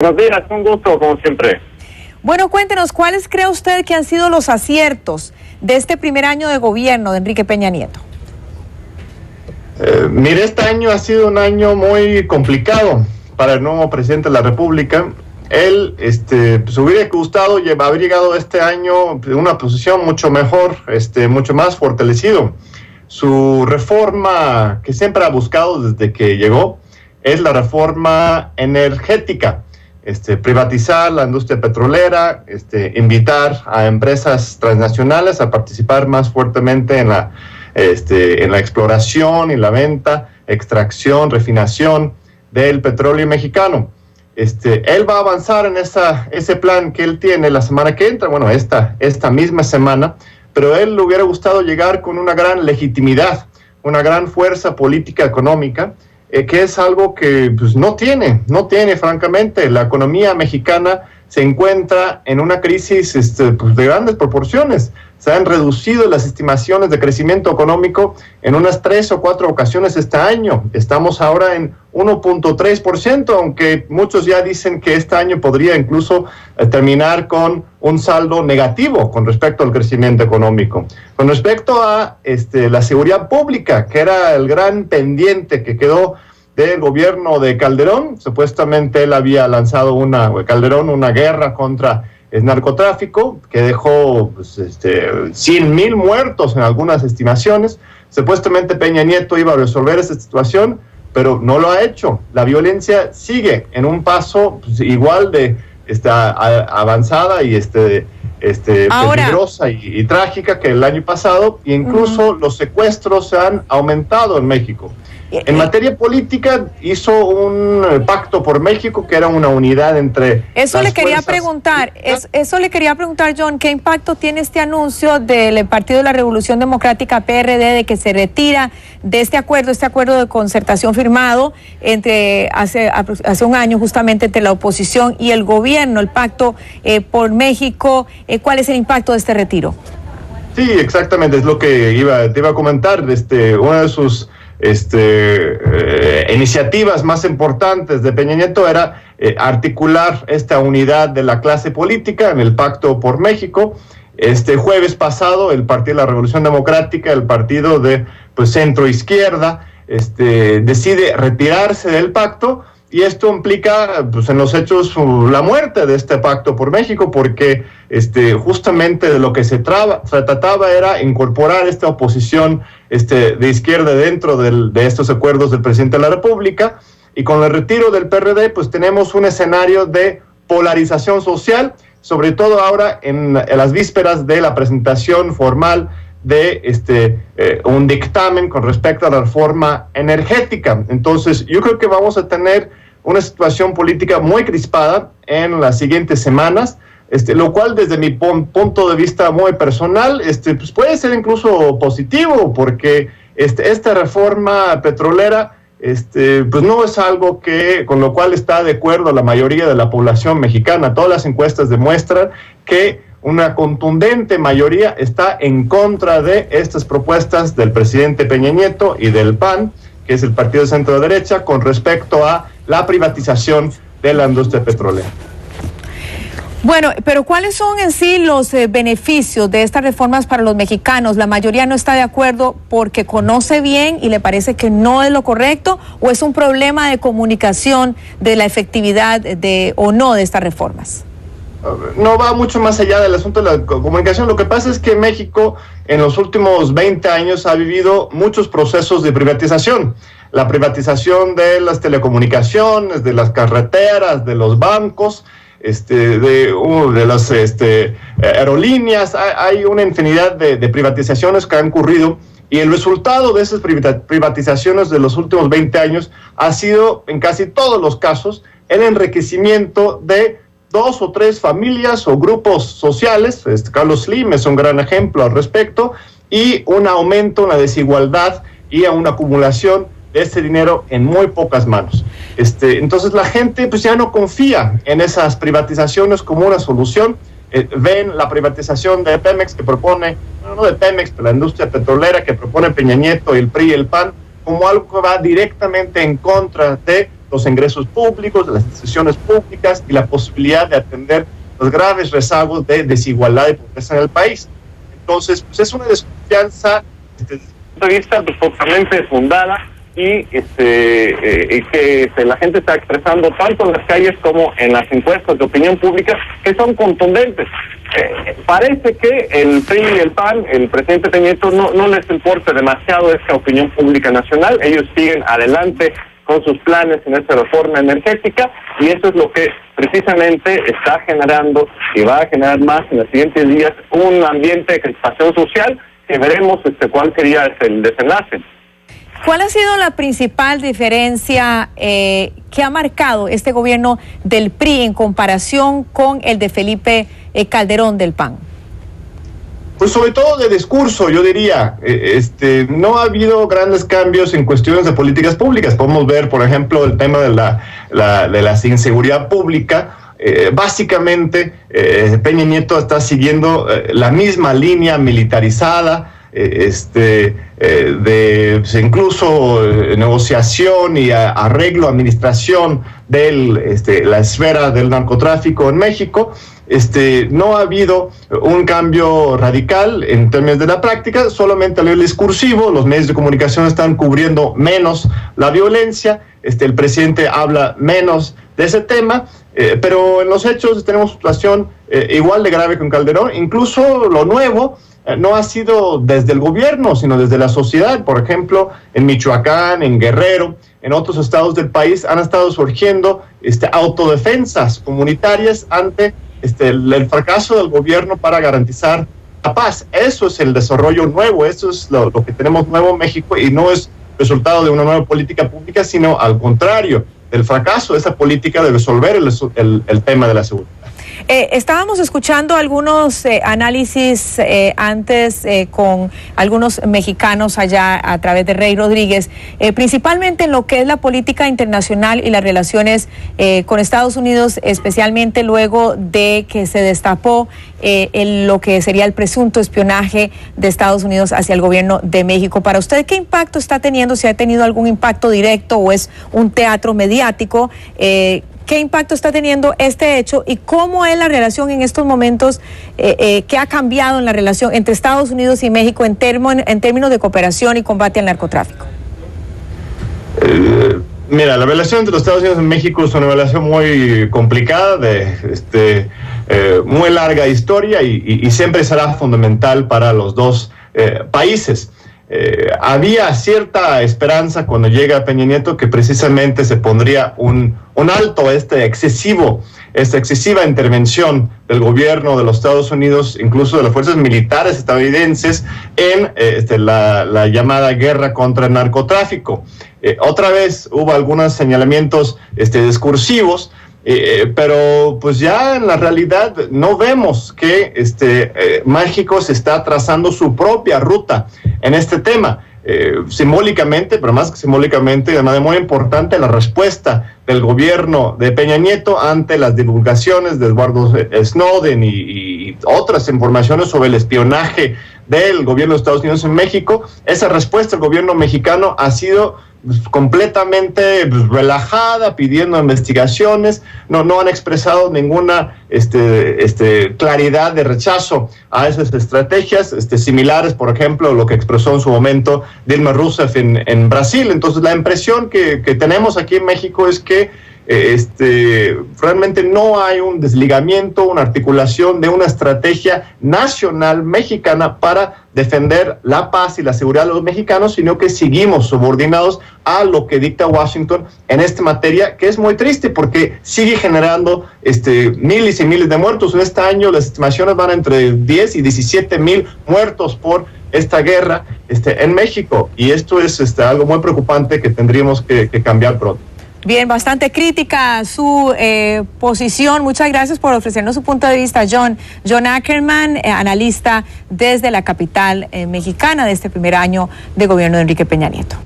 Buenos días, un gusto como siempre. Bueno, cuéntenos, ¿cuáles cree usted que han sido los aciertos de este primer año de gobierno de Enrique Peña Nieto? Mire, este año ha sido un año muy complicado para el nuevo presidente de la República. Él pues hubiera gustado haber llegado este año en una posición mucho mejor, mucho más fortalecido. Su reforma que siempre ha buscado desde que llegó es la reforma energética. Privatizar la industria petrolera, invitar a empresas transnacionales a participar más fuertemente en la exploración y la venta, extracción, refinación del petróleo mexicano. Él va a avanzar en ese plan que él tiene la semana que entra, bueno, esta misma semana, pero él le hubiera gustado llegar con una gran legitimidad, una gran fuerza política económica, que es algo que pues, no tiene francamente. La economía mexicana se encuentra en una crisis pues, de grandes proporciones. Se han reducido las estimaciones de crecimiento económico en unas 3 o 4 ocasiones este año. Estamos ahora en 1.3%, aunque muchos ya dicen que este año podría incluso terminar con un saldo negativo con respecto al crecimiento económico. Con respecto a la seguridad pública, que era el gran pendiente que quedó del gobierno de Calderón, supuestamente él había lanzado una guerra contra el narcotráfico, que dejó 100,000 muertos en algunas estimaciones. Supuestamente Peña Nieto iba a resolver esa situación, pero no lo ha hecho. La violencia sigue en un paso pues, igual de avanzada y peligrosa y trágica que el año pasado, e incluso los secuestros se han aumentado en México. En materia política hizo un pacto por México que era una unidad entre Eso le quería preguntar, John, ¿qué impacto tiene este anuncio del Partido de la Revolución Democrática PRD de que se retira de este acuerdo de concertación firmado hace un año justamente entre la oposición y el gobierno, el pacto por México? ¿Cuál es el impacto de este retiro? Sí, exactamente, es lo que te iba a comentar. Una de sus iniciativas más importantes de Peña Nieto era articular esta unidad de la clase política en el Pacto por México. Este jueves pasado el Partido de la Revolución Democrática, el partido de centro izquierda, decide retirarse del pacto, y esto implica en los hechos la muerte de este Pacto por México, porque justamente de lo que se trataba era incorporar esta oposición de izquierda dentro de estos acuerdos del presidente de la República. Y con el retiro del PRD pues tenemos un escenario de polarización social, sobre todo ahora en las vísperas de la presentación formal de un dictamen con respecto a la reforma energética. Entonces yo creo que vamos a tener una situación política muy crispada en las siguientes semanas, lo cual desde mi punto de vista muy personal pues puede ser incluso positivo, porque esta reforma petrolera pues no es algo con lo cual está de acuerdo la mayoría de la población mexicana. Todas las encuestas demuestran que una contundente mayoría está en contra de estas propuestas del presidente Peña Nieto y del PAN, que es el partido de centro derecha, con respecto a la privatización de la industria petrolera. Bueno, pero ¿cuáles son en sí los beneficios de estas reformas para los mexicanos? ¿La mayoría no está de acuerdo porque conoce bien y le parece que no es lo correcto, o es un problema de comunicación de la efectividad o no de estas reformas? No va mucho más allá del asunto de la comunicación. Lo que pasa es que México en los últimos 20 años ha vivido muchos procesos de privatización. La privatización de las telecomunicaciones, de las carreteras, de los bancos, de las aerolíneas. Hay una infinidad de privatizaciones que han ocurrido, y el resultado de esas privatizaciones de los últimos 20 años ha sido, en casi todos los casos, el enriquecimiento de 2 o 3 familias o grupos sociales. Carlos Slim es un gran ejemplo al respecto, y un aumento en la desigualdad y a una acumulación de este dinero en muy pocas manos. Entonces la gente pues ya no confía en esas privatizaciones como una solución. Ven la privatización de Pemex que propone, no de Pemex, pero la industria petrolera que propone Peña Nieto y el PRI y el PAN, como algo que va directamente en contra de los ingresos públicos, de las instituciones públicas y la posibilidad de atender los graves rezagos de desigualdad y pobreza en el país. Entonces, pues es una desconfianza desde el punto de vista totalmente fundada y que la gente está expresando tanto en las calles como en las encuestas de opinión pública, que son contundentes. Parece que el PRI y el PAN, el presidente Peña Nieto, no les importa demasiado esta opinión pública nacional. Ellos siguen adelante con sus planes en esta reforma energética, y eso es lo que precisamente está generando y va a generar más en los siguientes días un ambiente de crispación social que veremos cuál sería el desenlace. ¿Cuál ha sido la principal diferencia que ha marcado este gobierno del PRI en comparación con el de Felipe Calderón del PAN? Pues sobre todo de discurso, yo diría. No ha habido grandes cambios en cuestiones de políticas públicas. Podemos ver, por ejemplo, el tema de la inseguridad pública. Básicamente, Peña Nieto está siguiendo la misma línea militarizada, incluso negociación y arreglo, administración de la esfera del narcotráfico en México. No ha habido un cambio radical en términos de la práctica, solamente a nivel discursivo. Los medios de comunicación están cubriendo menos la violencia, el presidente habla menos de ese tema, pero en los hechos tenemos una situación igual de grave con Calderón. Incluso lo nuevo no ha sido desde el gobierno, sino desde la sociedad. Por ejemplo, en Michoacán, en Guerrero, en otros estados del país han estado surgiendo autodefensas comunitarias ante el fracaso del gobierno para garantizar la paz. Eso es el desarrollo nuevo, eso es lo que tenemos nuevo en México, y no es resultado de una nueva política pública, sino al contrario, del fracaso de esa política de resolver el tema de la seguridad. Estábamos escuchando algunos análisis antes con algunos mexicanos allá a través de Rey Rodríguez, principalmente en lo que es la política internacional y las relaciones con Estados Unidos, especialmente luego de que se destapó lo que sería el presunto espionaje de Estados Unidos hacia el gobierno de México. Para usted, ¿qué impacto está teniendo? ¿Si ha tenido algún impacto directo o es un teatro mediático? ¿Qué impacto está teniendo este hecho y cómo es la relación en estos momentos? ¿Qué ha cambiado en la relación entre Estados Unidos y México en términos de cooperación y combate al narcotráfico? Mira, la relación entre los Estados Unidos y México es una relación muy complicada, de muy larga historia, y siempre será fundamental para los dos países. Había cierta esperanza cuando llega Peña Nieto que precisamente se pondría un alto a esta excesiva intervención del gobierno de los Estados Unidos, incluso de las fuerzas militares estadounidenses, en la llamada guerra contra el narcotráfico. Otra vez hubo algunos señalamientos discursivos, pero pues ya en la realidad no vemos que México se está trazando su propia ruta en este tema. Simbólicamente, pero más que simbólicamente, de manera muy importante, la respuesta del gobierno de Peña Nieto ante las divulgaciones de Edward Snowden y otras informaciones sobre el espionaje del gobierno de Estados Unidos en México. Esa respuesta del gobierno mexicano ha sido completamente relajada, pidiendo investigaciones. No han expresado ninguna claridad de rechazo a esas estrategias similares, por ejemplo, lo que expresó en su momento Dilma Rousseff en Brasil. Entonces, la impresión que tenemos aquí en México es que realmente no hay un desligamiento, una articulación de una estrategia nacional mexicana para defender la paz y la seguridad de los mexicanos, sino que seguimos subordinados a lo que dicta Washington en esta materia, que es muy triste porque sigue generando miles y miles de muertos. En este año las estimaciones van entre 10 y 17 mil muertos por esta guerra en México, y esto es algo muy preocupante que tendríamos que cambiar pronto. Bien, bastante crítica su posición. Muchas gracias por ofrecernos su punto de vista, John Ackerman, analista desde la capital mexicana de este primer año de gobierno de Enrique Peña Nieto.